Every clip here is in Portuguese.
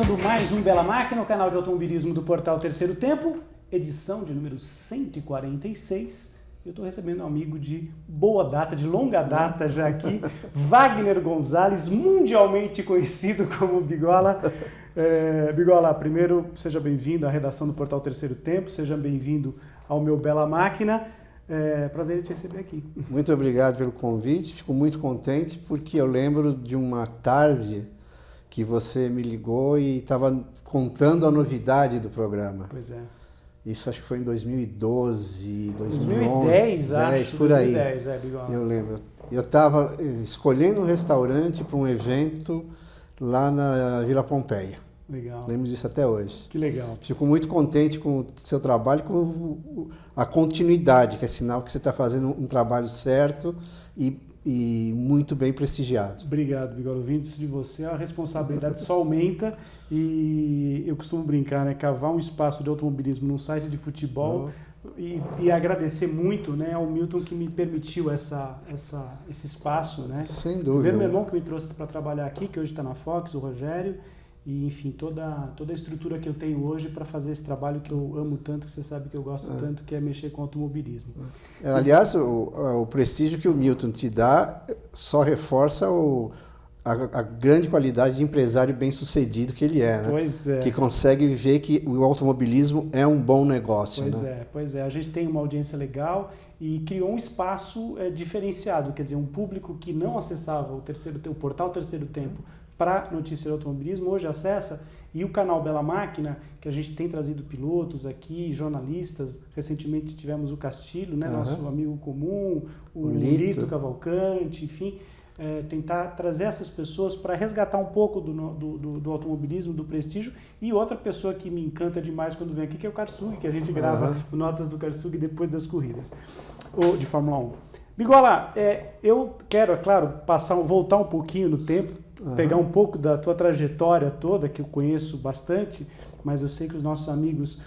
começando mais um Bela Máquina, o canal de automobilismo do portal Terceiro Tempo, edição de número 146. Eu estou recebendo um amigo de boa data, de longa data já aqui, Wagner Gonzalez, mundialmente conhecido como Bigola. Bigola, primeiro, seja bem-vindo à redação do portal Terceiro Tempo, seja bem-vindo ao meu Bela Máquina. Prazer em te receber aqui. Muito obrigado pelo convite, fico muito contente porque eu lembro de uma tarde que você me ligou e estava contando a novidade do programa. Pois é. Isso acho que foi em 2012, 2010, acho. por aí. 2010, Bigola. Eu lembro. Eu estava escolhendo um restaurante para um evento lá na Vila Pompeia. Legal. Lembro disso até hoje. Que legal. Fico muito contente com o seu trabalho, com a continuidade, que é sinal que você está fazendo um trabalho certo e muito bem prestigiado. Obrigado, Bigola. Ouvindo isso de você, a responsabilidade só aumenta e eu costumo brincar, né? Cavar um espaço de automobilismo num site de futebol e agradecer muito, né, ao Milton que me permitiu esse espaço, né? Sem dúvida. Primeiro meu irmão que me trouxe para trabalhar aqui, que hoje está na Fox, o Rogério, e enfim, toda a estrutura que eu tenho hoje para fazer esse trabalho que eu amo tanto, que você sabe que eu gosto tanto, que é mexer com automobilismo. Aliás, o prestígio que o Milton te dá só reforça a grande qualidade de empresário bem-sucedido que ele é, né? Pois é. Que consegue ver que o automobilismo é um bom negócio. Pois é. A gente tem uma audiência legal e criou um espaço diferenciado, quer dizer, um público que não acessava o portal Terceiro Tempo para notícias de automobilismo, hoje acessa, e o canal Bela Máquina, que a gente tem trazido pilotos aqui, jornalistas, recentemente tivemos o Castilho, né, nosso amigo comum, o Lito Cavalcante, enfim, tentar trazer essas pessoas para resgatar um pouco do automobilismo, do prestígio, e outra pessoa que me encanta demais quando vem aqui, que é o Karsug, que a gente grava Notas do Karsug depois das corridas, de Fórmula 1. Bigola, eu quero, é claro, voltar um pouquinho no tempo, pegar um pouco da tua trajetória toda, que eu conheço bastante, mas eu sei que os nossos amigos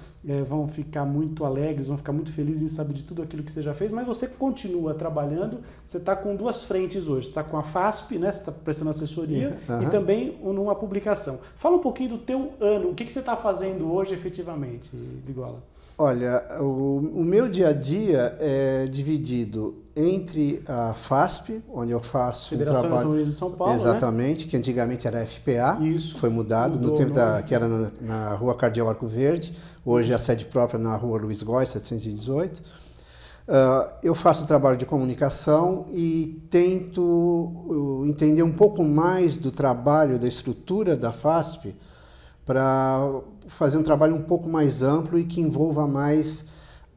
vão ficar muito alegres, vão ficar muito felizes em saber de tudo aquilo que você já fez, mas você continua trabalhando, você está com duas frentes hoje, você está com a FASP, né? Você está prestando assessoria e também numa publicação. Fala um pouquinho do teu ano, o que você está fazendo hoje efetivamente, Bigola? Olha, o meu dia a dia é dividido entre a FASP, onde eu faço Federação um trabalho... de Automobilismo de São Paulo, exatamente, né? Que antigamente era FPA, Isso. Foi mudado, no tempo que era na Rua Cardeal Arco Verde, hoje é a sede própria na Rua Luiz Góes, 718. Eu faço trabalho de comunicação e tento entender um pouco mais do trabalho, da estrutura da FASP, para fazer um trabalho um pouco mais amplo e que envolva mais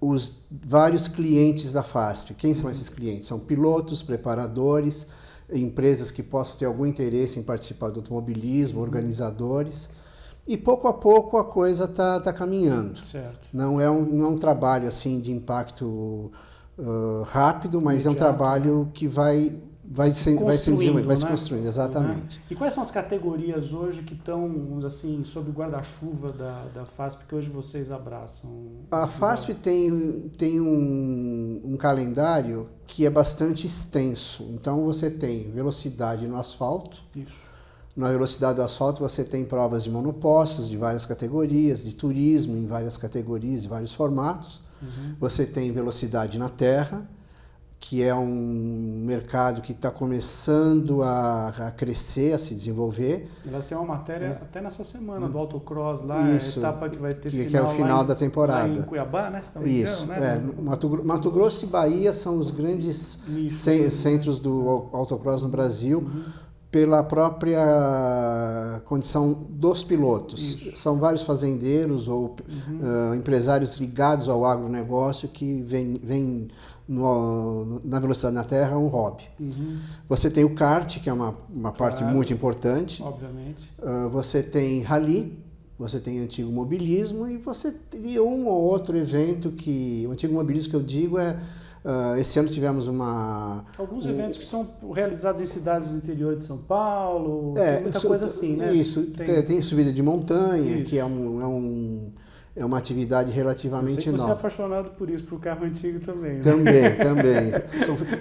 os vários clientes da FASP. Quem são esses clientes? São pilotos, preparadores, empresas que possam ter algum interesse em participar do automobilismo, organizadores. E pouco a pouco a coisa está caminhando. Certo. Não é um trabalho assim de impacto rápido, mas é um trabalho que vai se construindo, exatamente. Né? E quais são as categorias hoje que estão, assim, sob o guarda-chuva da FASP que hoje vocês abraçam? A FASP tem um calendário que é bastante extenso. Então você tem velocidade no asfalto. Isso. Na velocidade do asfalto você tem provas de monopostos de várias categorias, de turismo em várias categorias, de vários formatos. Você tem velocidade na terra, que é um mercado que está começando a crescer, a se desenvolver. Elas têm uma matéria até nessa semana do autocross lá, Isso, a etapa que vai ter que é o final da temporada. Lá em Cuiabá, né? Isso, Mato Grosso e Bahia são os grandes centros do autocross no Brasil, pela própria condição dos pilotos. Isso. São vários fazendeiros ou empresários ligados ao agronegócio que vêm na velocidade na terra, um hobby. Você tem o kart, que é uma parte muito importante. Obviamente. Você tem rally, você tem antigo mobilismo e você tem um ou outro evento que... O antigo mobilismo que eu digo esse ano tivemos alguns eventos que são realizados em cidades do interior de São Paulo, tem muita coisa assim, né? Isso, tem subida de montanha, que é é uma atividade relativamente Eu sei que nova. você é apaixonado por isso, por carro antigo também. Né? Também.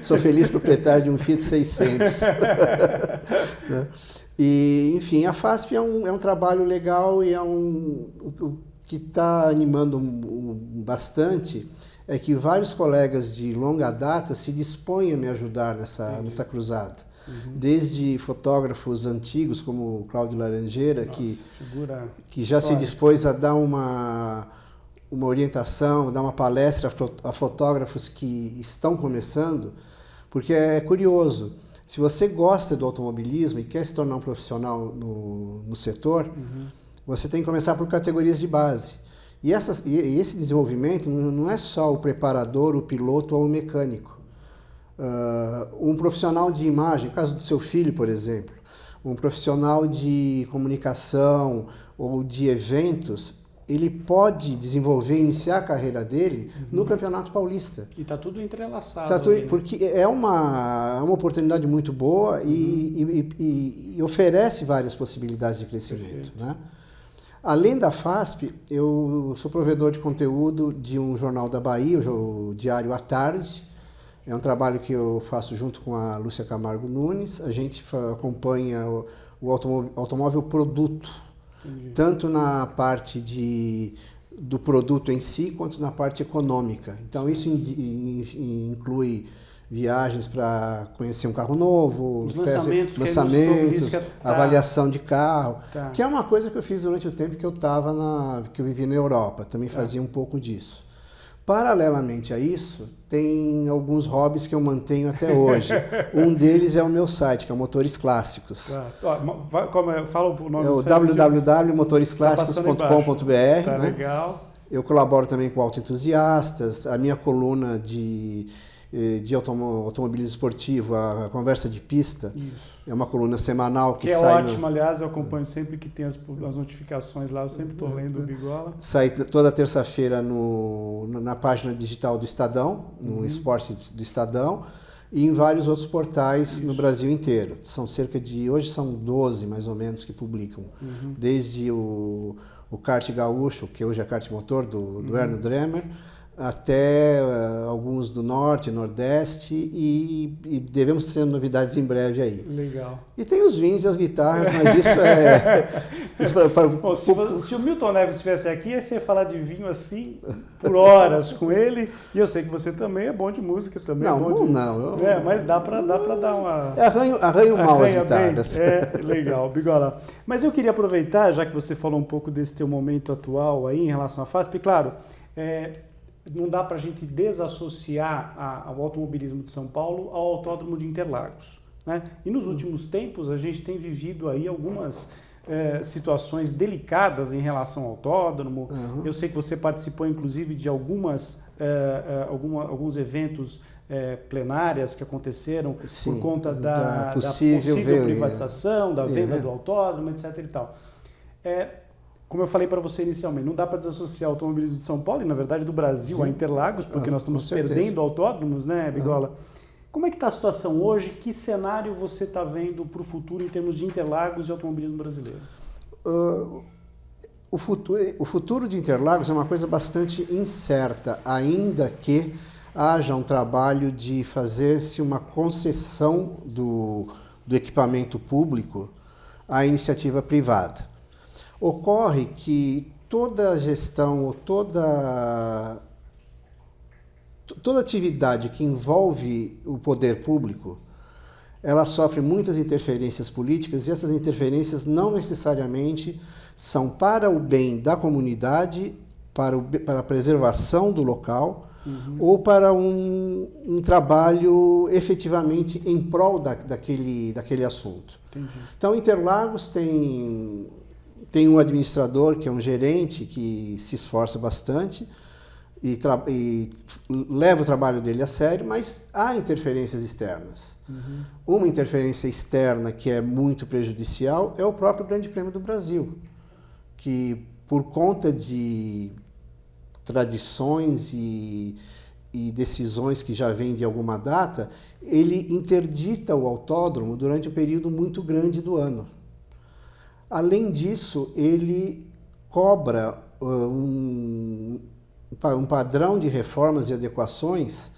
Sou feliz proprietário de um Fiat 600. Né? E, enfim, a FASP é um trabalho legal e o que está animando bastante é que vários colegas de longa data se dispõem a me ajudar nessa cruzada. Desde fotógrafos antigos, como o Cláudio Laranjeira, que já se dispôs a dar uma orientação, dar uma palestra a fotógrafos que estão começando, porque é curioso. Se você gosta do automobilismo e quer se tornar um profissional no setor, você tem que começar por categorias de base. E esse desenvolvimento não é só o preparador, o piloto ou o mecânico. Um profissional de imagem, no caso do seu filho, por exemplo, um profissional de comunicação ou de eventos, ele pode iniciar a carreira dele no Campeonato Paulista. E está tudo entrelaçado. Porque é uma oportunidade muito boa e oferece várias possibilidades de crescimento. Né? Além da FASP, eu sou provedor de conteúdo de um jornal da Bahia, o Diário à Tarde. É um trabalho que eu faço junto com a Lúcia Camargo Nunes. A gente acompanha o automóvel produto, tanto na parte do produto em si, quanto na parte econômica. Então, isso inclui viagens para conhecer um carro novo, os lançamentos, avaliação de carro, que é uma coisa que eu fiz durante o tempo que que eu vivi na Europa. Também fazia um pouco disso. Paralelamente a isso, tem alguns hobbies que eu mantenho até hoje. Um deles é o meu site, que é o Motores Clássicos. Fala o nome do site. É o www.motoresclassicos.com.br. Tá legal. Eu colaboro também com Autoentusiastas, a minha coluna de automobilismo esportivo, a Conversa de Pista. Isso. É uma coluna semanal que sai... é ótimo, aliás, eu acompanho sempre que tem as notificações lá, eu sempre estou lendo o Bigola. Sai toda terça-feira na página digital do Estadão, no Esporte do Estadão, e em vários outros portais no Brasil inteiro. Hoje são 12, mais ou menos, que publicam. Desde o kart gaúcho, que hoje é kart motor, do Erno Dremer, até alguns do Norte, Nordeste, e devemos ter novidades em breve aí. Legal. E tem os vinhos e as guitarras, mas isso é... Bom, se o Milton Neves estivesse aqui, você ia falar de vinho assim por horas com ele, e eu sei que você também é bom de música também. Mas dá para dar uma... Arranho mal as guitarras. Legal, Bigola. Mas eu queria aproveitar, já que você falou um pouco desse teu momento atual aí em relação à FASP, claro, não dá para a gente desassociar ao automobilismo de São Paulo ao Autódromo de Interlagos. Né? E nos últimos tempos a gente tem vivido aí algumas situações delicadas em relação ao autódromo. Eu sei que você participou inclusive de alguns eventos plenárias que aconteceram por conta da possível privatização, da venda do autódromo, etc. e tal. Como eu falei para você inicialmente, não dá para desassociar o automobilismo de São Paulo e, na verdade, do Brasil a Interlagos, porque nós estamos perdendo autódromos, né, Bigola? Como é que está a situação hoje? Que cenário você está vendo para o futuro em termos de Interlagos e automobilismo brasileiro? O futuro de Interlagos é uma coisa bastante incerta, ainda que haja um trabalho de fazer-se uma concessão do equipamento público à iniciativa privada. Ocorre que toda a gestão, ou toda atividade que envolve o poder público, ela sofre muitas interferências políticas, e essas interferências não necessariamente são para o bem da comunidade, para a preservação do local, ou para um trabalho efetivamente em prol daquele assunto. Entendi. Então, Interlagos tem um administrador, que é um gerente, que se esforça bastante e leva o trabalho dele a sério, mas há interferências externas. Uma interferência externa que é muito prejudicial é o próprio Grande Prêmio do Brasil, que por conta de tradições e decisões que já vêm de alguma data, ele interdita o autódromo durante um período muito grande do ano. Além disso, ele cobra um padrão de reformas e adequações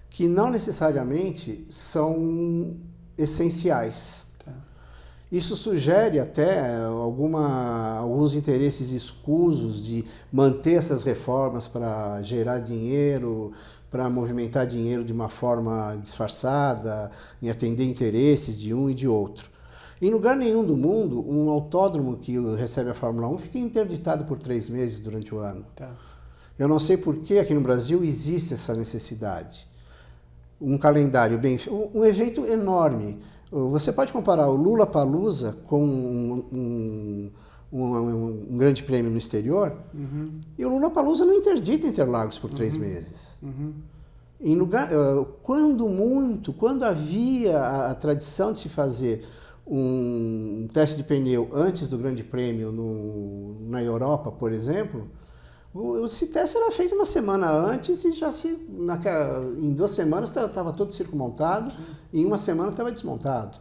que não necessariamente são essenciais. Tá. Isso sugere até alguns interesses escusos de manter essas reformas para gerar dinheiro, para movimentar dinheiro de uma forma disfarçada, em atender interesses de um e de outro. Em lugar nenhum do mundo, um autódromo que recebe a Fórmula 1 fica interditado por 3 meses durante o ano. Tá. Eu não sei por que aqui no Brasil existe essa necessidade. Um calendário um evento enorme. Você pode comparar o Lollapalooza com um grande prêmio no exterior, e o Lollapalooza não interdita Interlagos por 3 meses. Em lugar, quando havia a tradição de se fazer um teste de pneu antes do Grande Prêmio na Europa, por exemplo, esse teste era feito uma semana antes e já em 2 semanas estava todo o circo montado, e em 1 semana estava desmontado.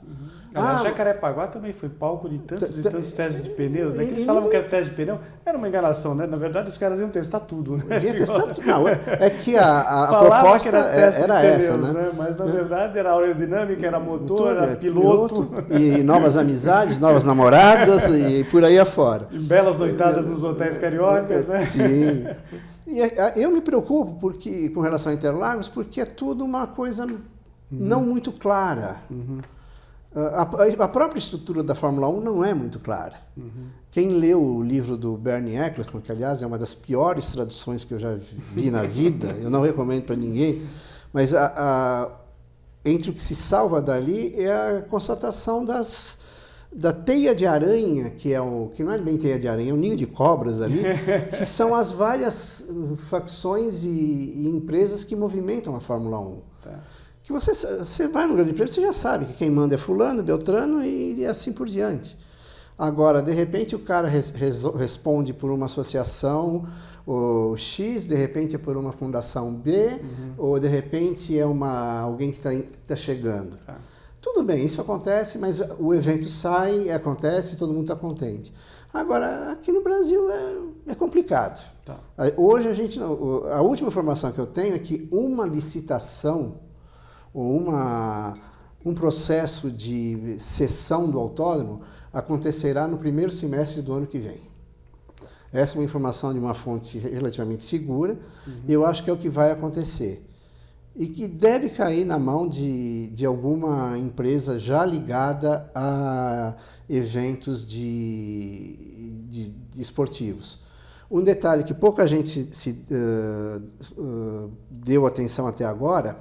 Jacarepaguá também foi palco de tantos testes de pneus, né? Eles falavam que era teste de pneu, era uma enganação, né? Na verdade, os caras iam testar tudo, né? Ia testar tudo. Não, é que a proposta era essa, né? Mas na verdade era aerodinâmica, era motor, era piloto. E novas amizades, novas namoradas e por aí afora. E belas noitadas nos hotéis cariocas, né? Sim. E eu me preocupo com relação a Interlagos, porque é tudo uma coisa não muito clara. A própria estrutura da Fórmula 1 não é muito clara. Quem leu o livro do Bernie Ecclestone, que aliás é uma das piores traduções que eu já vi na vida, eu não recomendo para ninguém, mas entre o que se salva dali é a constatação da teia de aranha, que não é bem teia de aranha, é um ninho de cobras ali, que são as várias facções e empresas que movimentam a Fórmula 1. Tá. Que você vai no Grande Prêmio, você já sabe que quem manda é fulano, Beltrano e assim por diante. Agora, de repente, o cara responde por uma associação X, de repente é por uma fundação B, ou de repente é alguém que está chegando. Tá. Tudo bem, isso acontece, mas o evento acontece, todo mundo está contente. Agora, aqui no Brasil é complicado. Tá. Hoje a última informação que eu tenho é que uma licitação ou um processo de cessão do autódromo acontecerá no primeiro semestre do ano que vem. Essa é uma informação de uma fonte relativamente segura, e eu acho que é o que vai acontecer. E que deve cair na mão de alguma empresa já ligada a eventos de esportivos. Um detalhe que pouca gente deu atenção até agora: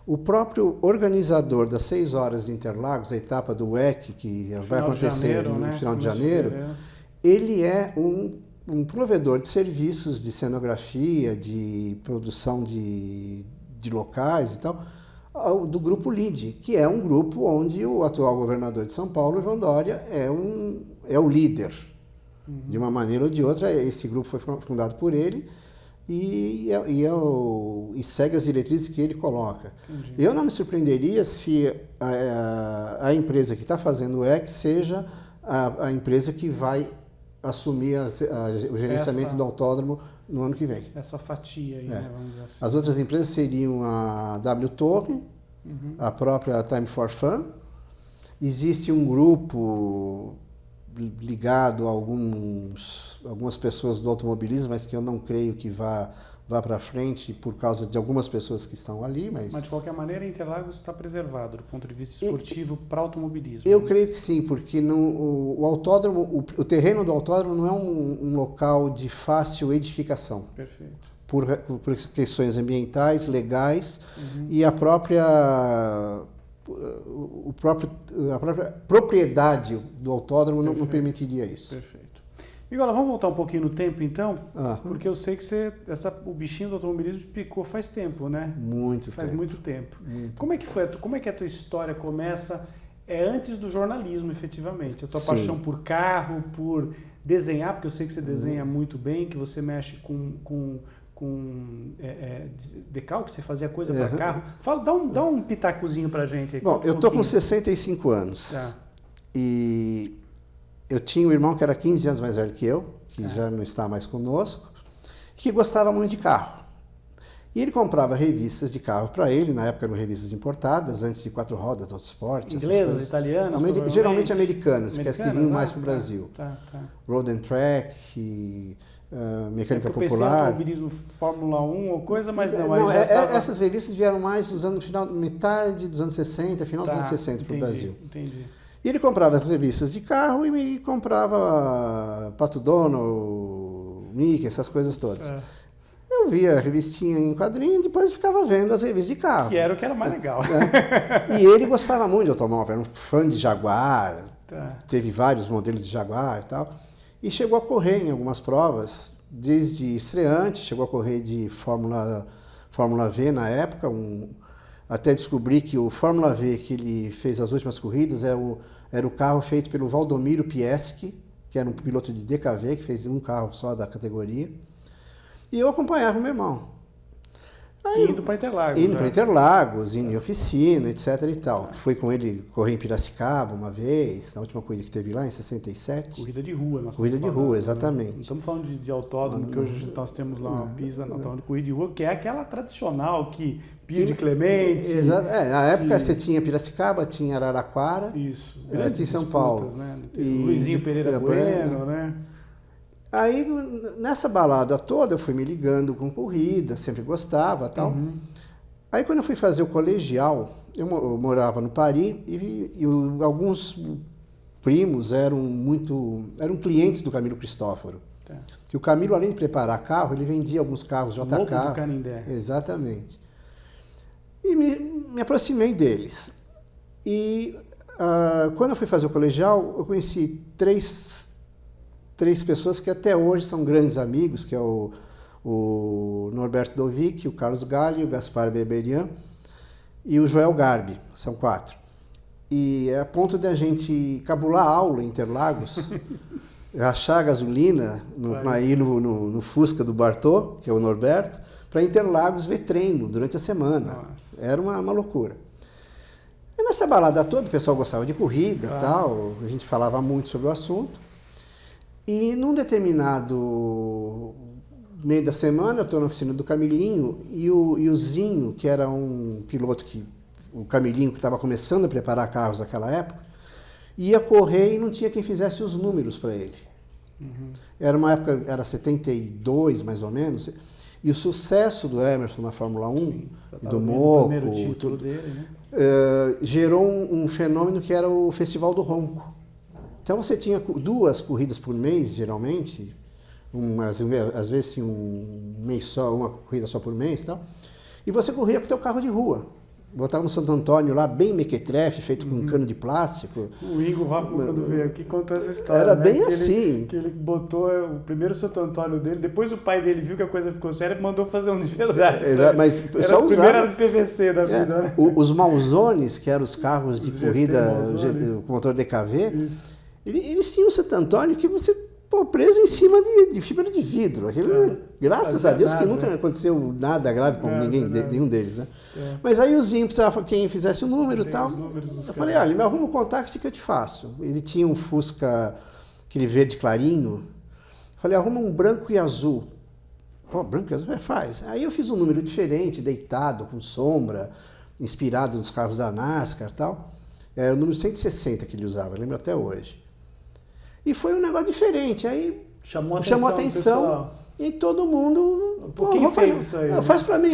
o próprio organizador das 6 horas de Interlagos, a etapa do WEC, que vai acontecer no final de janeiro, ele é um provedor de serviços de cenografia, de produção de locais e tal, do grupo LID, que é um grupo onde o atual governador de São Paulo, João Dória, é o líder. De uma maneira ou de outra, esse grupo foi fundado por ele, e segue as diretrizes que ele coloca. Entendi. Eu não me surpreenderia se a empresa que está fazendo o EC seja a empresa que vai assumir o gerenciamento do autódromo no ano que vem. Essa fatia aí, né? Vamos dizer assim. As outras empresas seriam a W Torre, a própria Time for Fun. Existe um grupo ligado a algumas pessoas do automobilismo, mas que eu não creio que vá para frente por causa de algumas pessoas que estão ali. Mas de qualquer maneira, Interlagos está preservado do ponto de vista esportivo para automobilismo. Eu creio que sim, porque o autódromo, o terreno do autódromo não é um local de fácil edificação. Perfeito. Por questões ambientais, legais, e a própria propriedade do autódromo não permitiria isso. Perfeito. Migola, vamos voltar um pouquinho no tempo, então? Porque eu sei que o bichinho do automobilismo te picou faz tempo, né? Faz muito tempo. Como é que foi? Como é que a tua história começa? É antes do jornalismo, efetivamente. A tua paixão por carro, por desenhar, porque eu sei que você desenha muito bem, que você mexe com decalque, você fazia coisa para carro. Fala, dá um pitacozinho pra gente aí. Bom, eu tô com 65 anos. Tá. E eu tinha um irmão que era 15 anos mais velho que eu, que já não está mais conosco, que gostava muito de carro. E ele comprava revistas de carro para ele, na época eram revistas importadas, antes de 4 rodas, Autosport. Inglesas, italianas? Geralmente americanas, que as que vinham mais para o Brasil. Tá. Road and Track, Mecânica Popular. Eu pensei em automobilismo Fórmula 1 ou coisa, mas não. Essas revistas vieram mais dos anos, metade dos anos 60, final dos anos 60 para o Brasil. Entendi. E ele comprava as revistas de carro e me comprava Pato Donald, Mickey, essas coisas todas. Eu via a revistinha em quadrinho e depois ficava vendo as revistas de carro. Que era o que era mais legal. E ele gostava muito de automóvel, era um fã de Jaguar, teve vários modelos de Jaguar e tal. E chegou a correr em algumas provas, desde estreante, chegou a correr de Fórmula V na época, até descobri que o Fórmula V que ele fez as últimas corridas era o carro feito pelo Valdomiro Pieschi, que era um piloto de DKV, que fez um carro só da categoria. E eu acompanhava o meu irmão. Indo para Interlagos. Indo para Interlagos, indo em oficina, etc. e tal. Fui com ele correr em Piracicaba uma vez, na última corrida que teve lá, em 67. Corrida de rua, nós Corrida de rua, exatamente. Não estamos falando de autódromo, que hoje nós temos lá uma pista, não, estamos falando de corrida de rua, que é aquela tradicional, que Pio de Clemente. Exato. Na época você tinha Piracicaba, tinha Araraquara. Isso. Aqui em São Paulo. Né? Luizinho Pereira Bueno, né? Aí, nessa balada toda, eu fui me ligando com corrida, sempre gostava e tal. Aí, quando eu fui fazer o colegial, eu morava no Paris e alguns primos eram clientes do Camilo Cristóforo. Que o Camilo, além de preparar carro, ele vendia alguns carros JK. Lobo do Canindé. Exatamente. E me aproximei deles. E quando eu fui fazer o colegial, eu conheci três pessoas que até hoje são grandes amigos, que é o Norberto Dovic, o Carlos Galli, o Gaspar Beberian e o Joel Garbi, são 4. E a ponto de a gente cabular aula em Interlagos, achar gasolina no Fusca do Bartô, que é o Norberto, para Interlagos ver treino durante a semana. Nossa. Era uma loucura. E nessa balada toda, o pessoal gostava de corrida e tal, a gente falava muito sobre o assunto. E num determinado meio da semana, eu estou na oficina do Camilinho e o Zinho, que era um piloto o Camilinho que estava começando a preparar carros naquela época, ia correr e não tinha quem fizesse os números para ele. Era uma época, era 72 mais ou menos, e o sucesso do Emerson na Fórmula 1, e do Moco, o primeiro título dele, né? Gerou um fenômeno que era o Festival do Ronco. Então você tinha 2 corridas por mês, geralmente, às vezes tinha um mês só, uma corrida só por mês e tal, e você corria com o teu carro de rua. Botava um Santo Antônio lá, bem mequetrefe, feito com um cano de plástico. O Ingo Hoffman, quando veio aqui, contou essa história. Era bem assim. Que ele botou o primeiro Santo Antônio dele, depois o pai dele viu que a coisa ficou séria e mandou fazer um de verdade. Mas só o primeiro era de PVC da vida, né? Os Malzones, que eram os carros de corrida com motor DKV, eles tinham um Santo Antônio que você preso em cima de fibra de vidro. Graças a Deus que nunca aconteceu nada grave com nenhum deles. Né? Mas aí o Zinho precisava quem fizesse o número e tal. Eu falei, olha, me arruma o contact que eu te faço. Ele tinha um Fusca, aquele verde clarinho. Eu falei, arruma um branco e azul. Pô, branco e azul? Faz. Aí eu fiz um número diferente, deitado, com sombra, inspirado nos carros da NASCAR e tal. Era o número 160 que ele usava, eu lembro até hoje. E foi um negócio diferente, aí chamou a atenção e todo mundo... Quem fez isso aí? Faz pra mim.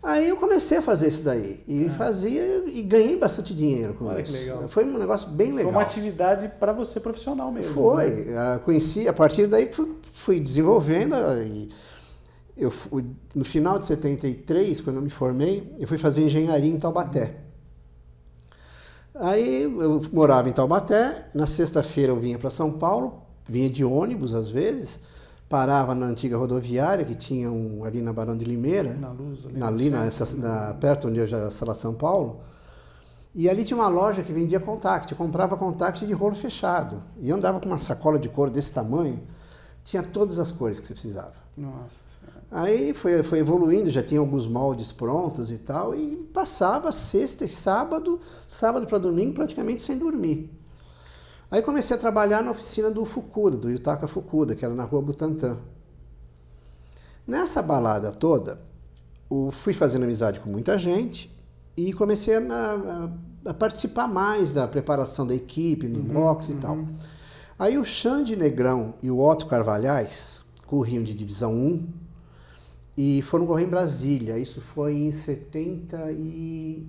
Aí eu comecei a fazer isso daí, e fazia e ganhei bastante dinheiro com isso. Legal. Foi um negócio bem legal. Foi uma atividade para você profissional mesmo. Foi, né? Conheci, a partir daí fui desenvolvendo, e no final de 73, quando eu me formei, eu fui fazer engenharia em Taubaté. Aí eu morava em Taubaté, na sexta-feira eu vinha para São Paulo, vinha de ônibus às vezes, parava na antiga rodoviária, que tinha ali na Barão de Limeira, perto onde hoje é a Sala São Paulo, e ali tinha uma loja que vendia contact, eu comprava contact de rolo fechado, e eu andava com uma sacola de couro desse tamanho, tinha todas as cores que você precisava. Nossa Senhora. Aí foi evoluindo, já tinha alguns moldes prontos e tal, e passava sexta e sábado para domingo praticamente sem dormir. Aí comecei a trabalhar na oficina do Fukuda, do Yutaka Fukuda, que era na rua Butantã. Nessa balada toda, fui fazendo amizade com muita gente e comecei a participar mais da preparação da equipe, no boxe e tal. Aí o Xande Negrão e o Otto Carvalhais corriam de divisão 1 e foram correr em Brasília. Isso foi em 75,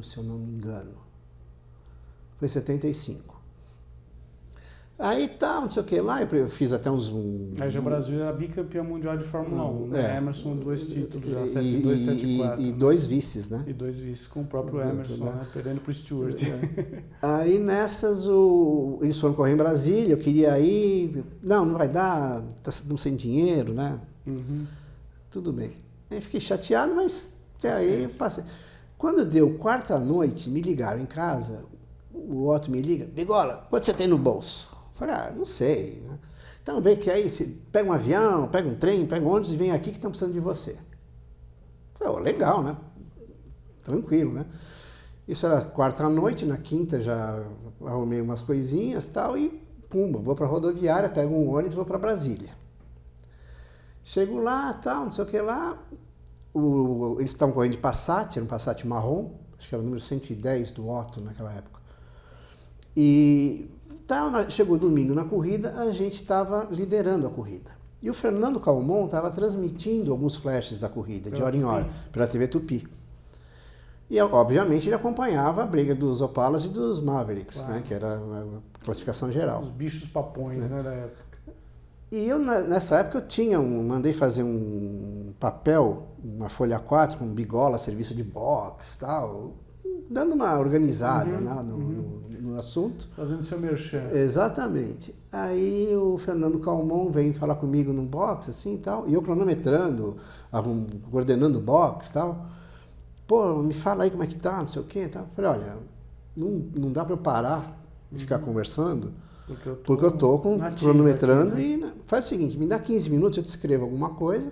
se eu não me engano. Foi 75. Aí tá, não sei o que lá, eu fiz até uns... Aí já o Brasil era bicampeão mundial de Fórmula 1, né? Emerson, 2 títulos, já 7-2, 7-4. E 2 vices, né? E 2 vices com o próprio Emerson, né? Perdendo pro Stewart. Aí nessas, eles foram correr em Brasília, eu queria ir... Não vai dar, tá sem dinheiro, né? Tudo bem. Aí fiquei chateado, mas até aí passei. Quando deu quarta noite, me ligaram em casa... O Otto me liga, Bigola, quanto você tem no bolso? Eu falei, não sei. Então vê que aí, você pega um avião, pega um trem, pega um ônibus e vem aqui que estão precisando de você. Eu falei, legal, né? Tranquilo, né? Isso era quarta noite, na quinta já arrumei umas coisinhas e tal, e pumba, vou para a rodoviária, pego um ônibus e vou para Brasília. Chego lá, tal, não sei o que lá, eles estavam correndo de Passat, era um Passat marrom, acho que era o número 110 do Otto naquela época. E chegou domingo na corrida, a gente estava liderando a corrida. E o Fernando Calmon estava transmitindo alguns flashes da corrida, de hora em hora, pela TV Tupi. E, obviamente, ele acompanhava a briga dos Opalas e dos Mavericks, né, que era a classificação geral. Os bichos papões, né, da época. E eu, nessa época, mandei fazer um papel, uma folha A4, com bigola, serviço de boxe e tal, dando uma organizada no assunto. Fazendo seu merchan. Exatamente. Aí o Fernando Calmon vem falar comigo num box, assim, e tal, e eu cronometrando, coordenando o box e tal. Pô, me fala aí como é que tá, não sei o quê. Tal. Eu falei, olha, não dá para eu parar e ficar conversando, porque eu tô cronometrando aqui, né? E faz o seguinte, me dá 15 minutos, eu te escrevo alguma coisa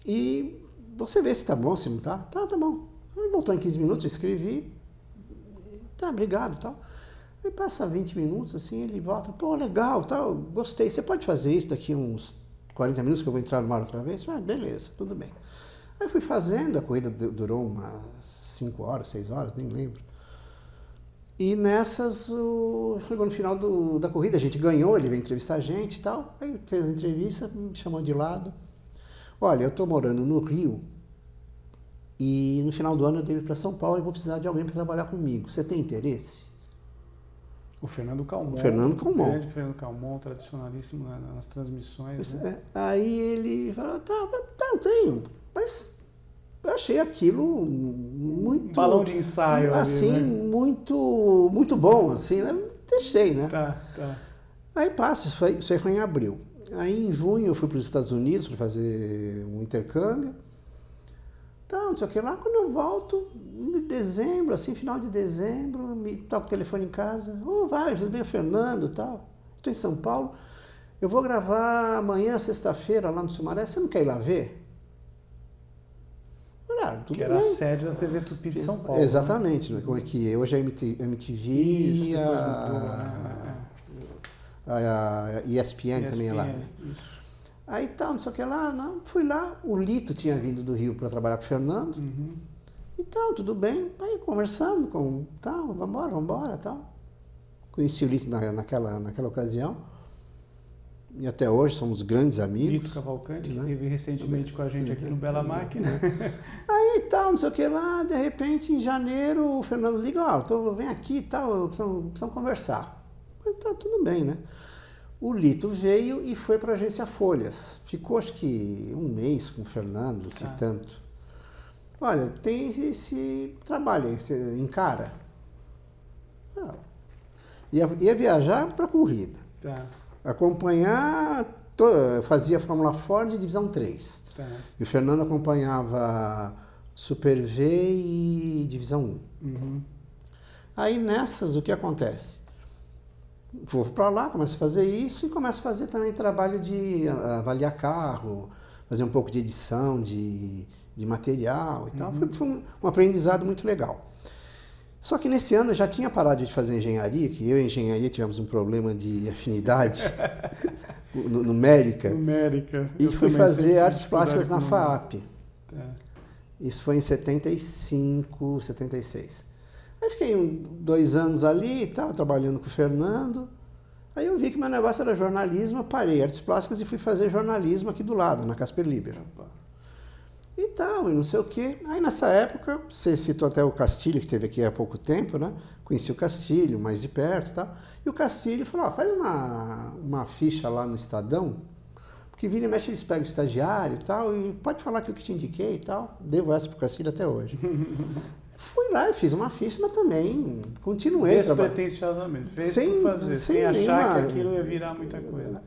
e você vê se tá bom, se não tá. Tá bom. Aí voltou em 15 minutos, eu escrevi, tá, obrigado, tal. Aí passa 20 minutos, assim, ele volta, pô, legal, tal, gostei, você pode fazer isso daqui uns 40 minutos que eu vou entrar no mar outra vez? Beleza, tudo bem. Aí fui fazendo, a corrida durou umas 5 horas, 6 horas, nem lembro. E nessas, chegou no final da corrida, a gente ganhou, ele veio entrevistar a gente e tal, aí fez a entrevista, me chamou de lado. Olha, eu estou morando no Rio, e no final do ano eu devo ir para São Paulo e vou precisar de alguém para trabalhar comigo. Você tem interesse? O Fernando Calmon. O Fernando Calmon. Grande Fernando Calmon, tradicionalíssimo nas transmissões. Né? Aí ele falou, tá, eu tenho. Mas eu achei aquilo muito... Balão de ensaio. Assim, ali, né? muito bom, assim, né? Deixei, né? Tá. Aí passa, isso aí foi em abril. Aí em junho eu fui para os Estados Unidos para fazer um intercâmbio. Não sei o que lá, quando eu volto, em dezembro, assim, final de dezembro, me toca o telefone em casa, vai, tudo bem, o Fernando e tal, estou em São Paulo, eu vou gravar amanhã, sexta-feira, lá no Sumaré, você não quer ir lá ver? Tudo que era bem. A sede da TV Tupi de São Paulo. Exatamente, né? Como é que hoje é a MTV e a ESPN também é lá. Isso. Aí tal, não sei o que lá, não, fui lá, o Lito tinha vindo do Rio para trabalhar com o Fernando, e tal, tudo bem, aí conversando com, tal, vambora, tal. Conheci o Lito naquela ocasião, e até hoje somos grandes amigos. Lito Cavalcante, que esteve recentemente com a gente aqui no Bela Máquina. Aí tal, não sei o que lá, de repente em janeiro o Fernando liga, vem aqui e tal, precisamos conversar. Tá, tudo bem, né? O Lito veio e foi para a agência Folhas. Ficou, acho que, um mês com o Fernando, se tanto. Olha, tem esse trabalho aí, você encara? Ia viajar para a corrida. Tá. Acompanhar, fazia Fórmula Ford de divisão 3. Tá. E o Fernando acompanhava Super V e divisão 1. Aí nessas, o que acontece? Vou para lá, começo a fazer isso e começo a fazer também trabalho de avaliar carro, fazer um pouco de edição de material e tal. Foi um aprendizado muito legal. Só que nesse ano eu já tinha parado de fazer engenharia, que eu e a engenharia tivemos um problema de afinidade numérica. E fui fazer artes plásticas na FAAP. Isso foi em 75, 76. Aí fiquei 2 anos ali e tal, trabalhando com o Fernando. Aí eu vi que meu negócio era jornalismo, eu parei artes plásticas e fui fazer jornalismo aqui do lado, na Casper Libero. E tal, e não sei o quê. Aí nessa época, você citou até o Castilho, que teve aqui há pouco tempo, né? Conheci o Castilho mais de perto e tal. E o Castilho falou, faz uma ficha lá no Estadão, porque vira e mexe eles pegam o estagiário e tal, e pode falar que eu que te indiquei e tal. Devo essa pro Castilho até hoje. Fui lá e fiz uma ficha, mas também continuei. Despretensiosamente, fez por fazer, sem achar que aquilo ia virar muita coisa.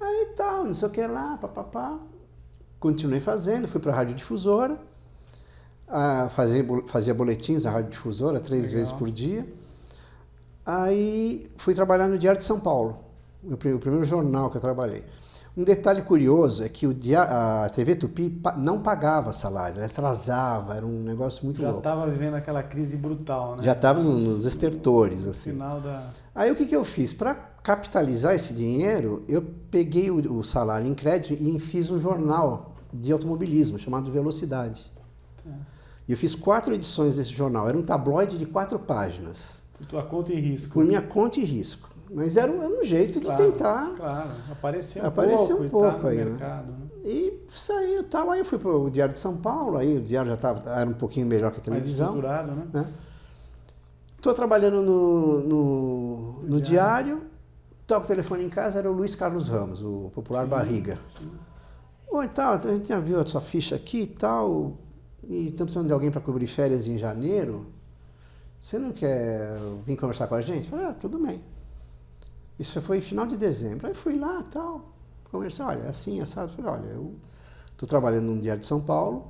Aí tal, não sei o que lá, papapá. Continuei fazendo, fui para a radiodifusora, fazia boletins na radiodifusora 3 vezes por dia. Aí fui trabalhar no Diário de São Paulo, o primeiro jornal que eu trabalhei. Um detalhe curioso é que a TV Tupi não pagava salário, atrasava, era um negócio muito louco. Já estava vivendo aquela crise brutal, né? Já estava nos estertores, assim. Aí o que eu fiz? Para capitalizar esse dinheiro, eu peguei o salário em crédito e fiz um jornal de automobilismo chamado Velocidade. E eu fiz 4 edições desse jornal. Era um tabloide de 4 páginas. Por tua conta e risco. Por minha conta e risco. Mas era um jeito de tentar... Claro, aparecer um pouco aí, mercado, né? E saiu tal. Aí eu fui para o Diário de São Paulo, aí o Diário já era um pouquinho melhor que a televisão. Mais estruturado, né? Estou trabalhando no Diário, toco o telefone em casa, era o Luiz Carlos Ramos, o popular Barriga. Sim. Oi, tal, a gente já viu a sua ficha aqui e tal, e estamos precisando de alguém para cobrir férias em janeiro. Você não quer vir conversar com a gente? Eu falei, tudo bem. Isso foi final de dezembro. Aí fui lá e tal, conversar, olha, assim, assado. Falei, olha, eu estou trabalhando no Diário de São Paulo,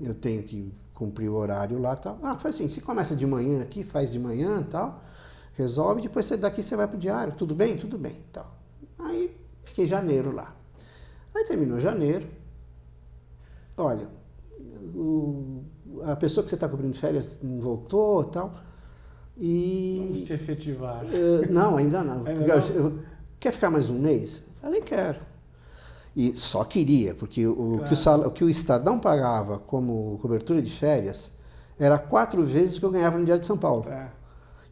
eu tenho que cumprir o horário lá e tal. Foi assim, você começa de manhã aqui, faz de manhã e tal, resolve, depois daqui você vai para o Diário, tudo bem? Tudo bem. Tal. Aí fiquei janeiro lá. Aí terminou janeiro, olha, a pessoa que você está cobrindo férias não voltou e tal, e... Vamos te efetivar. Não, ainda não. Ainda não? Quer ficar mais um mês? Falei, quero. E só queria, porque o que o Estadão pagava como cobertura de férias era 4 vezes o que eu ganhava no Diário de São Paulo.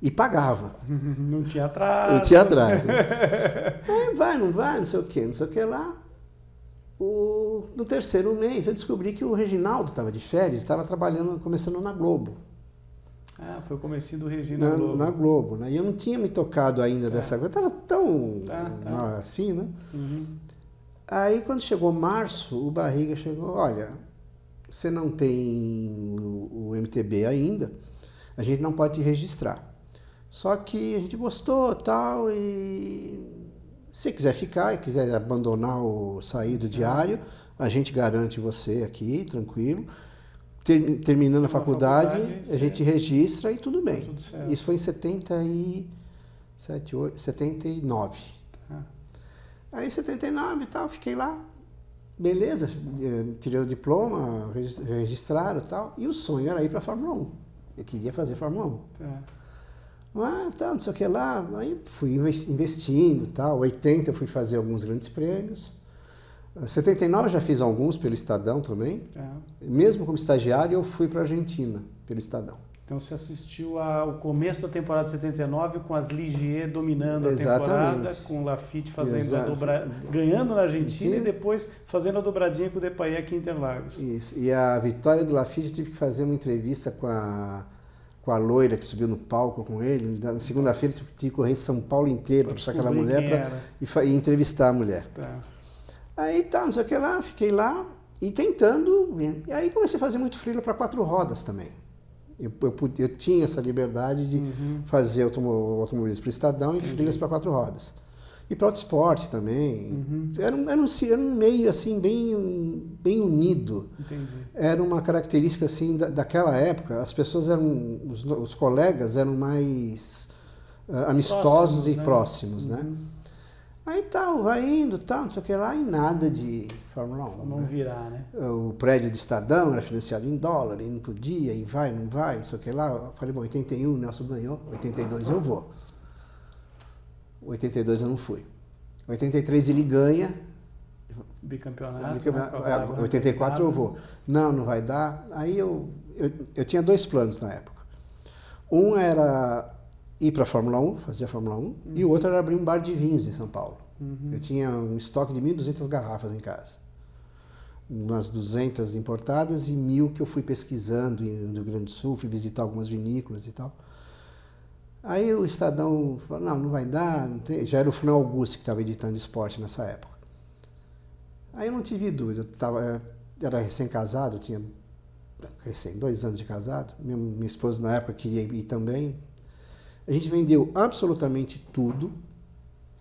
E pagava. Não tinha atraso. Não tinha atraso. Aí vai, não sei o que lá. No 3º mês, eu descobri que o Reginaldo estava de férias, estava começando na Globo. Foi o comecinho do Reginaldo na Globo, né? E eu não tinha me tocado ainda dessa coisa, estava tão assim, né? Aí, quando chegou março, o Barriga chegou, olha, você não tem o MTB ainda, a gente não pode te registrar. Só que a gente gostou tal, e se quiser ficar e quiser abandonar ou sair do Diário, a gente garante você aqui, tranquilo. Terminando a faculdade, a gente registra e tudo bem. Tudo isso foi em 79. Aí em 79 e tal, fiquei lá. Beleza, tirei o diploma, registraram e tal. E o sonho era ir para a Fórmula 1. Eu queria fazer Fórmula 1. Tal, não sei o que lá. Aí fui investindo e tal. 80 eu fui fazer alguns grandes prêmios. 79 eu já fiz alguns pelo Estadão também. Mesmo como estagiário, eu fui para a Argentina pelo Estadão. Então você assistiu ao começo da temporada de 79 com as Ligier dominando a temporada, com o Lafitte fazendo ganhando na Argentina e depois fazendo a dobradinha com o Depailler aqui em Interlagos. Isso. E a vitória do Lafitte, eu tive que fazer uma entrevista com a loira que subiu no palco com ele. Na segunda-feira eu tive que correr São Paulo inteiro para achar aquela mulher e entrevistar a mulher. Aí tá, não sei o que lá, fiquei lá e tentando. E aí comecei a fazer muito freela para 4 rodas também. Eu tinha essa liberdade de fazer automobilismo para o Estadão e freelas para 4 rodas. E para Autosport também. Era um meio assim bem unido. Entendi. Era uma característica assim daquela época. As pessoas os colegas eram mais amistosos e próximos, né? Aí tal, vai indo, tal, não sei o que lá, e nada de Fórmula 1. Não virar, né? O prédio de Estadão era financiado em dólar, e não podia, e vai, não vai, não sei o que lá. Eu falei, bom, 81 o Nelson ganhou, 82 eu vou. 82 eu não fui. 83 ele ganha. Bicampeonato. 84 eu vou. Não vai dar. Aí eu tinha 2 planos na época. Um era ir para a Fórmula 1, fazer a Fórmula 1, e o outro era abrir um bar de vinhos em São Paulo. Eu tinha um estoque de 1.200 garrafas em casa. Umas 200 importadas e 1.000 que eu fui pesquisando no Rio Grande do Sul, fui visitar algumas vinícolas e tal. Aí o Estadão falou, não vai dar, não tem. Já era o Flávio Augusto que estava editando esporte nessa época. Aí eu não tive dúvida, era recém-casado, tinha 2 anos de casado, minha esposa na época queria ir também. A gente vendeu absolutamente tudo,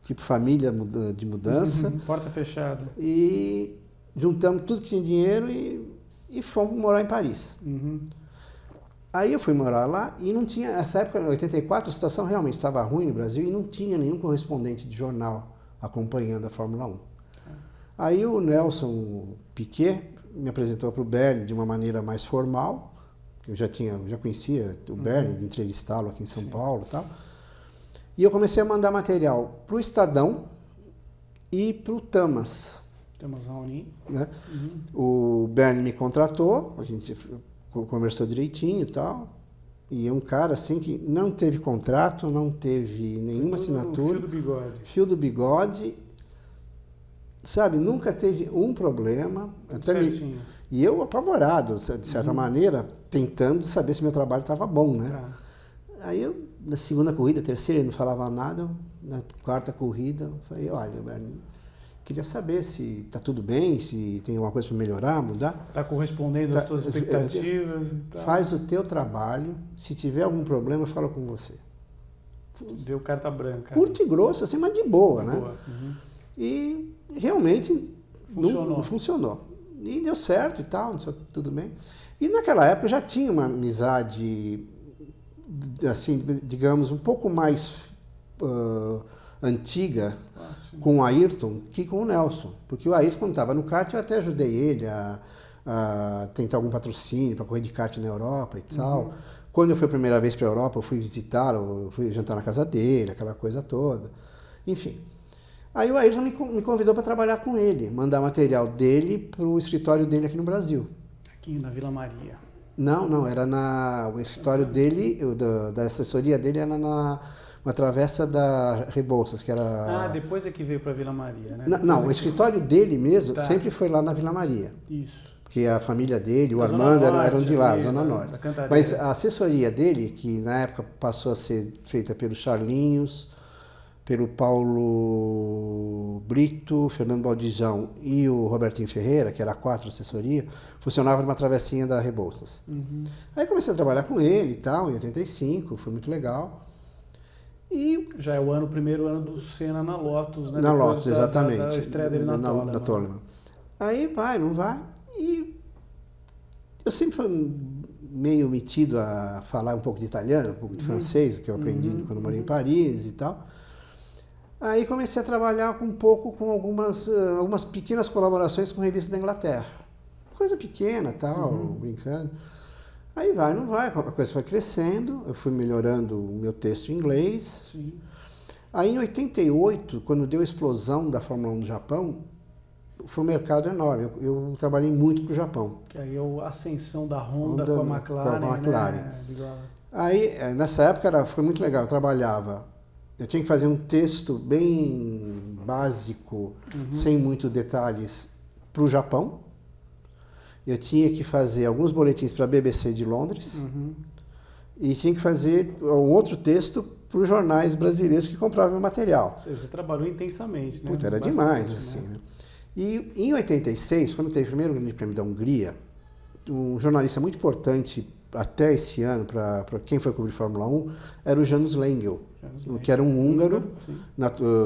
tipo família de mudança. Porta fechada. E juntamos tudo que tinha dinheiro e fomos morar em Paris. Aí eu fui morar lá e não tinha, nessa época, em 84, a situação realmente estava ruim no Brasil e não tinha nenhum correspondente de jornal acompanhando a Fórmula 1. Aí o Nelson Piquet me apresentou para o Bernie de uma maneira mais formal, eu já conhecia o Bernie, de entrevistá-lo aqui em São Paulo e tal. E eu comecei a mandar material para o Estadão e para o Tamas. Tamas Raoni. Né? O Bernie me contratou, a gente conversou direitinho e tal. E é um cara assim que não teve contrato, não teve nenhuma assinatura. Fio do bigode. Fio do bigode. Sabe, nunca teve um problema. E eu apavorado, de certa maneira, tentando saber se meu trabalho estava bom, né? Tá. Aí eu, na segunda corrida, terceira, ele não falava nada. Na quarta corrida, eu falei, olha, Bernie, queria saber se está tudo bem, se tem alguma coisa para melhorar, mudar. Está correspondendo às tuas expectativas e tal. Faz o teu trabalho, se tiver algum problema, eu falo com você. Deu carta branca. Curto e grosso, assim, mas de boa, né? Boa. E realmente funcionou. E deu certo e tal, não sei, tudo bem. E naquela época eu já tinha uma amizade, assim, digamos, um pouco mais antiga com o Ayrton que com o Nelson. Porque o Ayrton, quando estava no kart, eu até ajudei ele a tentar algum patrocínio para correr de kart na Europa e tal. Quando eu fui a primeira vez para a Europa, eu fui visitá-lo, eu fui jantar na casa dele, aquela coisa toda. Enfim. Aí o Ayrton me convidou para trabalhar com ele, mandar material dele para o escritório dele aqui no Brasil. Aqui na Vila Maria. Não, era o escritório dele, da assessoria dele era na travessa da Rebouças, que era... depois é que veio para Vila Maria, né? Não, o escritório dele mesmo sempre foi lá na Vila Maria. Isso. Porque a família dele, o Armando, eram de lá, Zona Norte. Da Mas a assessoria dele, que na época passou a ser feita pelo Charlinhos, pelo Paulo Brito, Fernando Baldizão e o Robertinho Ferreira, que era a 4 assessoria, funcionava numa travessinha da Rebouças. Aí comecei a trabalhar com ele e tal, em 85, foi muito legal. E já é o primeiro ano do Senna na Lotus, né? Na Lotus, exatamente. Da estreia dele na Toleman. Aí vai, não vai. E eu sempre fui meio metido a falar um pouco de italiano, um pouco de francês, que eu aprendi quando morei em Paris e tal. Aí comecei a trabalhar um pouco com algumas pequenas colaborações com revistas da Inglaterra. Coisa pequena, tal, brincando. Aí vai, não vai, a coisa foi crescendo, eu fui melhorando o meu texto em inglês. Sim. Aí em 88, quando deu a explosão da Fórmula 1 no Japão, foi um mercado enorme. Eu trabalhei muito para o Japão. Que aí é a ascensão da Honda com a McLaren. Com a McLaren. Né? Aí, nessa época, foi muito legal. Eu tinha que fazer um texto bem básico, sem muitos detalhes, para o Japão. Eu tinha que fazer alguns boletins para a BBC de Londres. E tinha que fazer um outro texto para os jornais brasileiros que compravam o material. Ou seja, você trabalhou intensamente, né? Puta, era demais, assim, né? E em 86, quando teve o primeiro Grande Prêmio da Hungria, um jornalista muito importante até esse ano, para quem foi cobrir Fórmula 1, era o Janusz Lengel, que era um húngaro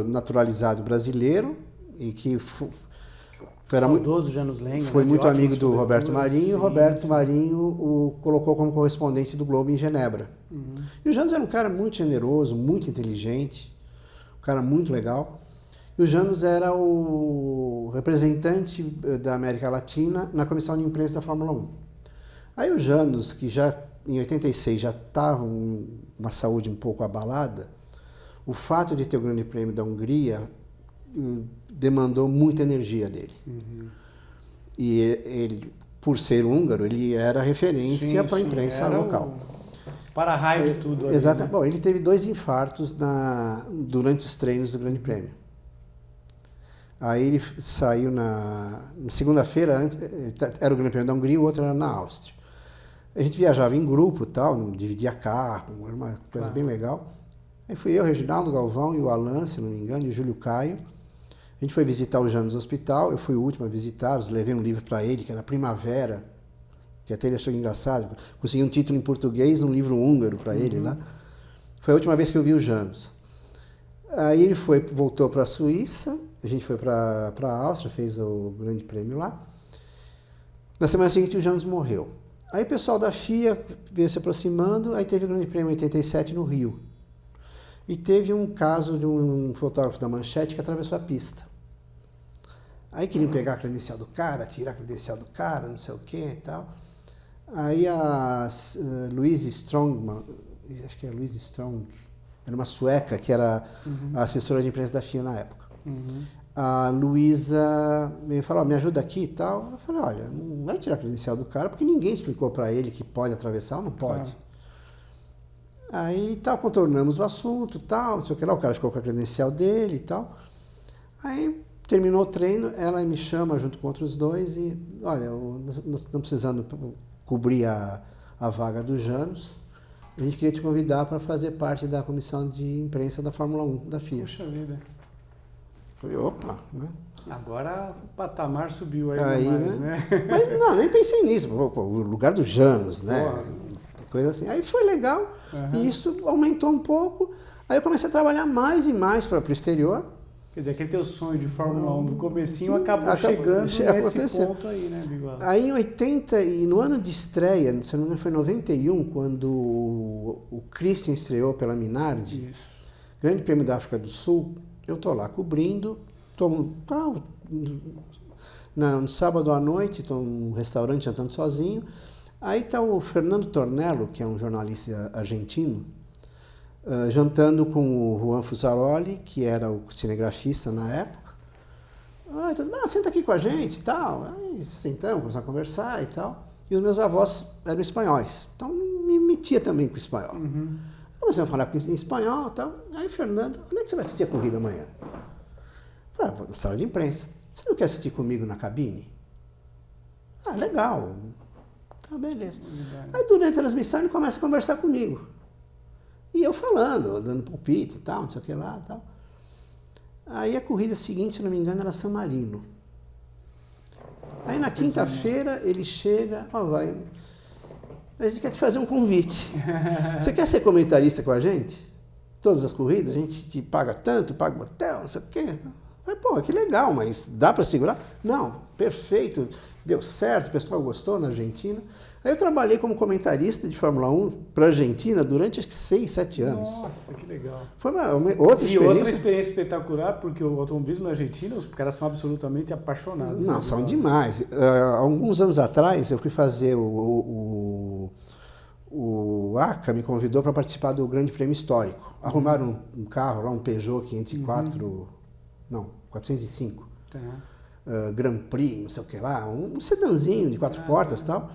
naturalizado brasileiro e que foi muito amigo do Roberto Marinho, e o Roberto Marinho o colocou como correspondente do Globo em Genebra. E o Janusz era um cara muito generoso, muito inteligente, um cara muito legal. E o Janus era o representante da América Latina na comissão de imprensa da Fórmula 1. Aí o Janus, que já em 86 já estava uma saúde um pouco abalada, o fato de ter o Grande Prêmio da Hungria demandou muita energia dele. E ele, por ser húngaro, ele era referência para a imprensa local. Para-raio de tudo. Exato. Né? Bom, ele teve 2 infartos durante os treinos do Grande Prêmio. Aí ele saiu na segunda-feira, era o Grande Prêmio da Hungria, o outro era na Áustria. A gente viajava em grupo, tal, dividia carro, era uma coisa bem legal. Aí fui eu, Reginaldo Galvão e o Alan, se não me engano, e o Júlio Caio. A gente foi visitar o Janus Hospital, eu fui o último a visitá-los, levei um livro para ele, que era Primavera, que até ele achou engraçado. Consegui um título em português, um livro húngaro para ele lá. Foi a última vez que eu vi o Janus. Aí ele voltou para a Suíça, a gente foi para a Áustria, fez o Grande Prêmio lá. Na semana seguinte o Janus morreu. Aí o pessoal da FIA veio se aproximando, aí teve o Grande Prêmio 87 no Rio. E teve um caso de um fotógrafo da Manchete que atravessou a pista. Aí queriam pegar a credencial do cara, tirar a credencial do cara, não sei o que e tal. Aí a Louise Strongman, acho que é Louise Strong, era uma sueca que era a assessora de imprensa da FIA na época. A Luísa me falou, me ajuda aqui e tal. Eu falei, olha, não vai tirar a credencial do cara, porque ninguém explicou para ele que pode atravessar ou não pode. Aí tal, contornamos o assunto, tal, não sei o que lá, o cara ficou com a credencial dele e tal. Aí terminou o treino, ela me chama junto com outros 2 e, olha, nós estamos precisando cobrir a vaga do Janus. A gente queria te convidar para fazer parte da comissão de imprensa da Fórmula 1 da FIA. Puxa vida. Falei, opa, né? Agora o patamar subiu aí mais, né? Mas não, nem pensei nisso. Pô, o lugar do Janus, né? Coisa assim. Aí foi legal e isso aumentou um pouco. Aí eu comecei a trabalhar mais e mais para o exterior. Quer dizer, aquele teu sonho de Fórmula 1 do comecinho acabou chegando nesse ponto aí, né, Biguala? Aí em 80, e no ano de estreia, se não me engano foi 91, quando o Christian estreou pela Minardi, Grande Prêmio da África do Sul, eu tô lá cobrindo, no sábado à noite, estou num restaurante jantando sozinho, aí tá o Fernando Tornello, que é um jornalista argentino, jantando com o Juan Fusaroli, que era o cinegrafista na época. Senta aqui com a gente e tal. Aí sentamos, começamos a conversar e tal. E os meus avós eram espanhóis, então me metia também com o espanhol. Comecei a falar em espanhol e tal. Aí, Fernando, onde é que você vai assistir a corrida amanhã? Falei, na sala de imprensa. Você não quer assistir comigo na cabine? Ah, legal. Tá, beleza. Aí, durante a transmissão, ele começa a conversar comigo. E eu falando, dando palpite e tal, não sei o que lá e tal. Aí a corrida seguinte, se não me engano, era San Marino. Aí na quinta-feira ele chega, a gente quer te fazer um convite. Você quer ser comentarista com a gente? Todas as corridas, a gente te paga tanto, paga o hotel, não sei o quê. Mas, pô, que legal, mas dá para segurar? Não, perfeito, deu certo, o pessoal gostou na Argentina. Aí eu trabalhei como comentarista de Fórmula 1 para a Argentina durante acho que 6, 7 anos. Nossa, que legal. Foi uma outra experiência. E outra experiência espetacular, porque o automobilismo na Argentina, os caras são absolutamente apaixonados. Não, são demais. Alguns anos atrás eu fui fazer o ACA me convidou para participar do Grande Prêmio Histórico. Arrumaram um carro lá, um Peugeot 504, não, 405. Grand Prix, não sei o que lá, um sedanzinho de 4 portas e tal.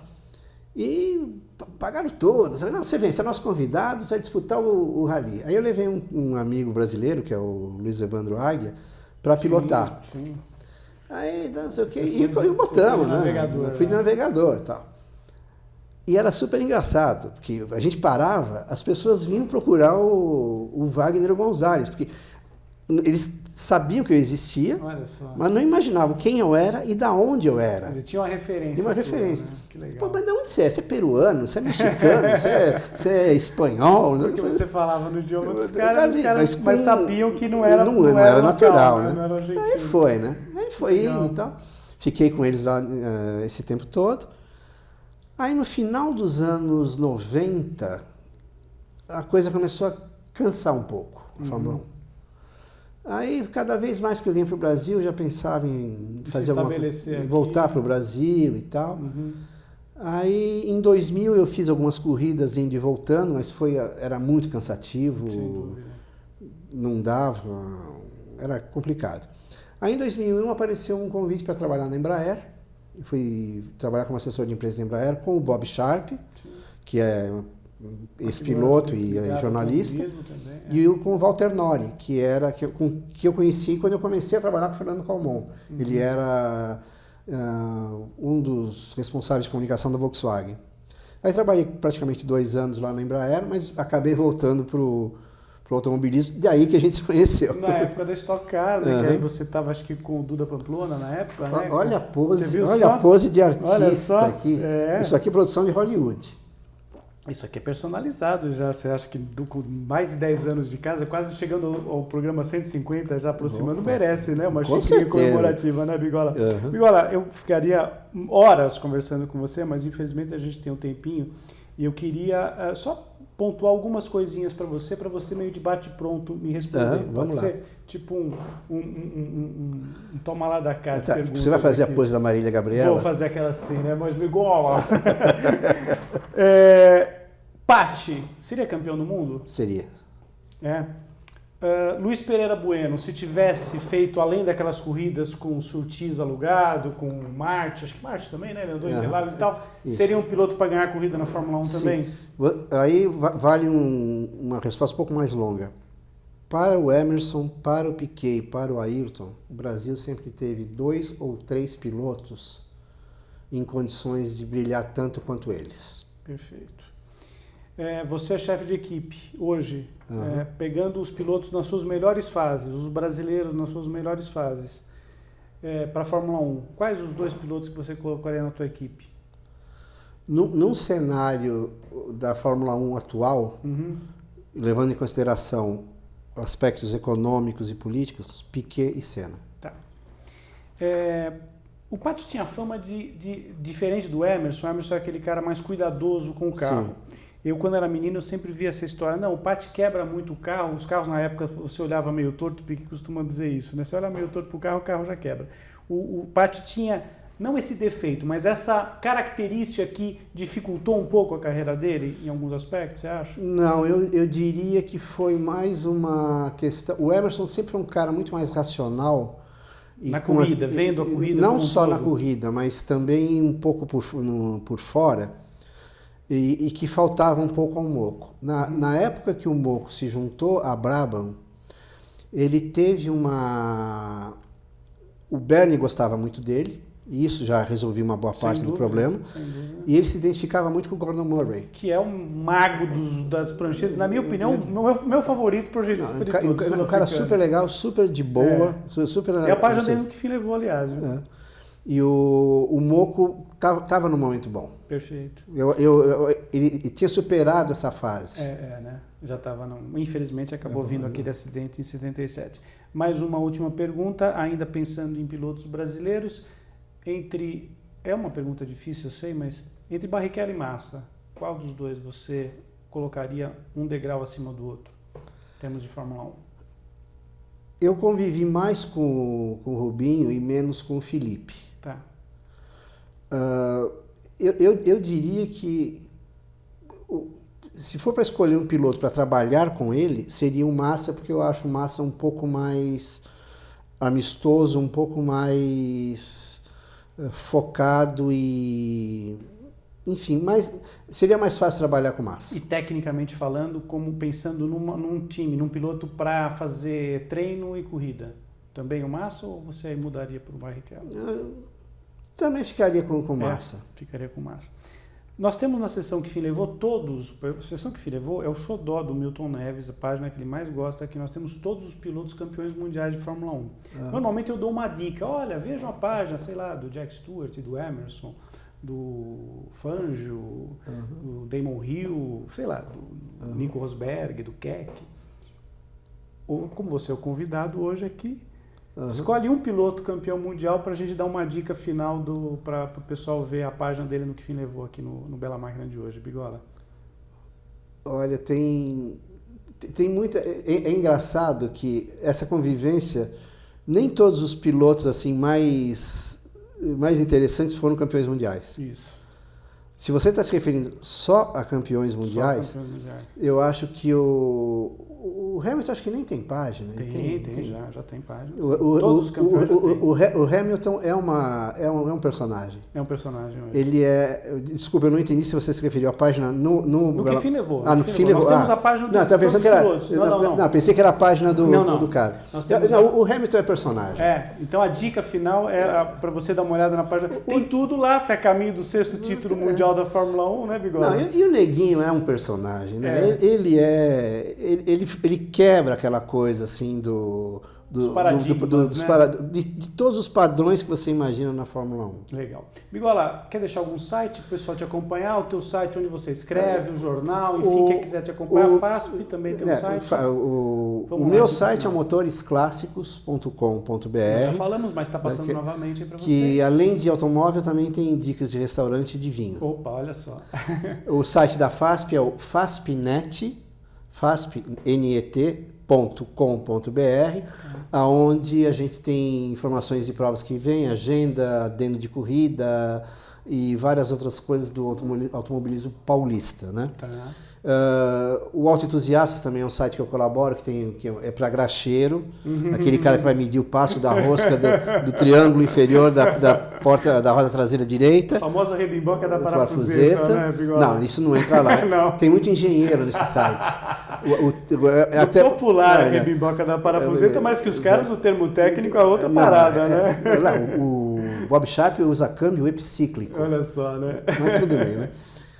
E pagaram todas. Não, você vem, você é nosso convidado, você vai disputar o rally. Aí eu levei um amigo brasileiro, que é o Luiz Evandro Águia, para pilotar. Sim. Aí, não sei o quê, e botamos, né? Eu fui de navegador e tal. E era super engraçado, porque a gente parava, as pessoas vinham procurar o Wagner Gonzalez, porque eles sabiam que eu existia, mas não imaginavam quem eu era e da onde eu era. Mas tinha uma referência. Tinha uma referência. Né? Que legal. Pô, mas de onde você é? Você é peruano? Você é mexicano? você é espanhol? Porque você falava no idioma dos caras, mas sabiam que não era natural, né? Não era argentino. Aí foi, né? Aí foi indo e tal. Fiquei com eles lá esse tempo todo. Aí no final dos anos 90, a coisa começou a cansar um pouco, a Fórmula 1. Aí, cada vez mais que eu vinha para o Brasil, eu já pensava em fazer voltar para o Brasil e tal. Uhum. Aí, em 2000, eu fiz algumas corridas indo e voltando, mas era muito cansativo. Sem dúvida. Não dava, era complicado. Aí, em 2001, apareceu um convite para trabalhar na Embraer. Eu fui trabalhar como assessor de empresa da Embraer com o Bob Sharp, que é ex-piloto e jornalista, também, e com o Walter Nori, que eu conheci quando eu comecei a trabalhar com o Fernando Calmon. Uhum. Ele era um dos responsáveis de comunicação da Volkswagen. Aí trabalhei praticamente 2 anos lá na Embraer, mas acabei voltando para o automobilismo, daí que a gente se conheceu. Na época da Stock Car, né? Que aí você estava, acho que com o Duda Pamplona na época, né? Olha a pose, Você viu olha a pose de artista olha só, aqui. Isso aqui é produção de Hollywood. Isso aqui é personalizado já, você acha que com mais de 10 anos de casa, quase chegando ao programa 150, já aproximando, merece, né? Uma xicrinha comemorativa, né, Bigola? Uhum. Bigola, eu ficaria horas conversando com você, mas infelizmente a gente tem um tempinho e eu queria só pontuar algumas coisinhas para você meio de bate-pronto me responder. Vamos lá. Ser tipo um toma lá da cá de perguntas. Você vai fazer aqui. A pose da Marília Gabriela? Vou fazer aquela assim, né? Mas Bigola... Patti, seria campeão do mundo? Seria. Luiz Pereira Bueno, se tivesse feito além daquelas corridas com o Surtees alugado, com o Marte, acho que Marte também, né? Ele andou em Interlagos e tal, seria um piloto para ganhar a corrida na Fórmula 1 também? Aí vale uma resposta um pouco mais longa. Para o Emerson, para o Piquet e para o Ayrton, o Brasil sempre teve 2 ou 3 pilotos em condições de brilhar tanto quanto eles. Perfeito. Você é chefe de equipe hoje, pegando os pilotos nas suas melhores fases, os brasileiros nas suas melhores fases, para a Fórmula 1. Quais os 2 pilotos que você colocaria na tua equipe? Num cenário da Fórmula 1 atual, levando em consideração aspectos econômicos e políticos, Piquet e Senna. Tá. O Patti tinha fama de diferente do Emerson. O Emerson é aquele cara mais cuidadoso com o carro. Sim. Eu, quando era menino, eu sempre via essa história. Não, o Patti quebra muito o carro. Os carros, na época, você olhava meio torto, o Piquet costuma dizer isso, né? Você olha meio torto pro carro, o carro já quebra. O Patti tinha, não esse defeito, mas essa característica que dificultou um pouco a carreira dele, em alguns aspectos, você acha? Não, eu diria que foi mais uma questão... O Emerson sempre foi um cara muito mais racional. Na corrida, vendo a corrida. Não só na corrida, mas também um pouco por fora. E que faltava um pouco ao Moco. Na época que o Moco se juntou à Brabham, ele teve uma... O Bernie gostava muito dele, e isso já resolvia uma boa parte do problema. E ele se identificava muito com o Gordon Murray. Que é um mago das pranchetas, na minha opinião, meu favorito projetista de todos. Um cara super legal, super de boa. Super, a página dele que fim levou, aliás. E o Moco estava num momento bom. Perfeito. Ele tinha superado essa fase. Né? Já estava, infelizmente, acabou vindo aquele acidente em 77. Mais uma última pergunta, ainda pensando em pilotos brasileiros. É uma pergunta difícil, eu sei, mas entre Barrichello e Massa, qual dos 2 você colocaria um degrau acima do outro, em termos de Fórmula 1? Eu convivi mais com o Rubinho e menos com o Felipe. Tá. Eu diria que, se for para escolher um piloto para trabalhar com ele, seria o Massa, porque eu acho o Massa um pouco mais amistoso, um pouco mais focado e... Enfim, seria mais fácil trabalhar com o Massa. E tecnicamente falando, como pensando num time, num piloto para fazer treino e corrida, também o Massa ou você mudaria para o Barrichello? Também ficaria com o Massa. Ficaria com o Massa. Nós temos na sessão que fim levou a sessão que fim levou é o xodó do Milton Neves, a página que ele mais gosta, que nós temos todos os pilotos campeões mundiais de Fórmula 1. Normalmente eu dou uma dica, olha, vejam a página, sei lá, do Jack Stewart, do Emerson, do Fangio, do Damon Hill, sei lá, do Nico Rosberg, do Keck. Ou, como você é o convidado hoje aqui, escolhe um piloto campeão mundial para a gente dar uma dica final para o pessoal ver a página dele no que fim levou aqui no Bela Máquina de hoje. Bigola. Olha, tem tem muita... É engraçado que essa convivência, nem todos os pilotos assim mais interessantes foram campeões mundiais. Isso. Se você está se referindo só a campeões mundiais, eu acho que o Hamilton acho que nem tem página. Tem. Já tem página. Todos os campeões o Hamilton é um personagem. É um personagem. Ele é... Desculpa, eu não entendi se você se referiu à página no que fim levou. No que fim levou. Nós temos a página do tá pensando que era, pilotos. Não, pensei que era a página do cara. O Hamilton é personagem. Então a dica final é para você dar uma olhada na página. Tem tudo lá, até caminho do 6º título mundial da Fórmula 1, né, Bigode? Não, e o Neguinho é um personagem, né? Ele quebra aquela coisa assim dos paradigmas, de todos os padrões que você imagina na Fórmula 1. Legal. Bigola, quer deixar algum site para o pessoal te acompanhar? O teu site onde você escreve, o jornal, enfim, quem quiser te acompanhar, a FASP também tem um site. O meu site é motoresclassicos.com.br. Já falamos, mas está passando novamente aí para vocês. Que além de automóvel também tem dicas de restaurante e de vinho. Opa, olha só. O site da FASP é o FASPnet, FASPnet.com.br, aonde a gente tem informações de provas que vêm, agenda, adendo de corrida e várias outras coisas do automobilismo paulista, né? O Autoentusiastas também é um site que eu colaboro, que é para graxeiro, aquele cara que vai medir o passo da rosca do triângulo inferior da porta da roda traseira direita. A famosa rebimboca da parafuseta, né, Bigode? Não, isso não entra lá. Não. Tem muito engenheiro nesse site. Até popular a rebimboca da parafuseta, mas que os caras, no termo técnico, é outra parada, né? O Bob Sharp usa câmbio epicíclico. Olha só, né? Mas tudo bem, né?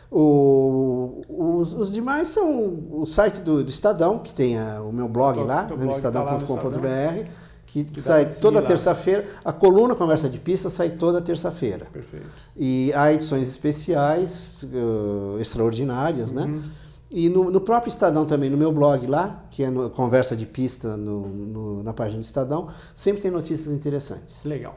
Os demais são o site do Estadão, que tem o meu blog lá, estadão.com.br, que sai toda terça-feira. A coluna Conversa de Pista sai toda terça-feira. Perfeito. E há edições especiais, extraordinárias, né? E no próprio Estadão também, no meu blog lá, que é no Conversa de Pista na página do Estadão, sempre tem notícias interessantes. Legal.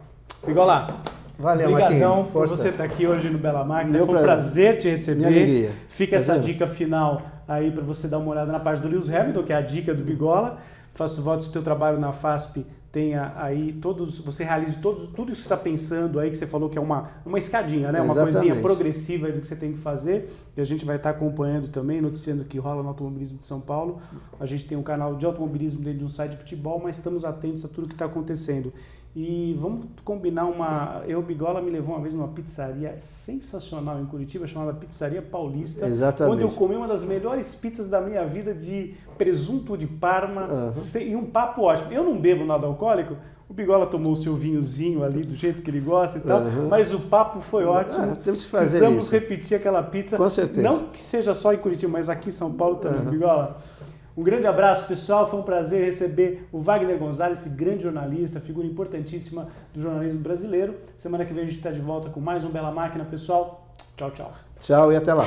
Bigola, valeu, obrigadão por você estar aqui hoje no Bela Máquina. Foi um prazer te receber. Minha alegria. Fica essa dica final aí para você dar uma olhada na página do Lewis Hamilton, que é a dica do Bigola. Faço votos que o teu trabalho na FASP tenha aí você realize tudo isso que você está pensando aí, que você falou que é uma escadinha, né? Uma coisinha progressiva aí do que você tem que fazer. E a gente vai estar acompanhando também, noticiando o que rola no automobilismo de São Paulo. A gente tem um canal de automobilismo dentro de um site de futebol, mas estamos atentos a tudo que está acontecendo. E vamos combinar o Bigola me levou uma vez numa pizzaria sensacional em Curitiba, chamada Pizzaria Paulista. Exatamente. Onde eu comi uma das melhores pizzas da minha vida, de presunto de Parma, e um papo ótimo. Eu não bebo nada alcoólico, o Bigola tomou o seu vinhozinho ali do jeito que ele gosta e tal, mas o papo foi ótimo. Temos que fazer Precisamos isso. Repetir aquela pizza. Com certeza. Não que seja só em Curitiba, mas aqui em São Paulo também, Bigola. Um grande abraço, pessoal. Foi um prazer receber o Wagner Gonzalez, esse grande jornalista, figura importantíssima do jornalismo brasileiro. Semana que vem a gente está de volta com mais um Bela Máquina, pessoal. Tchau, tchau. Tchau e até lá.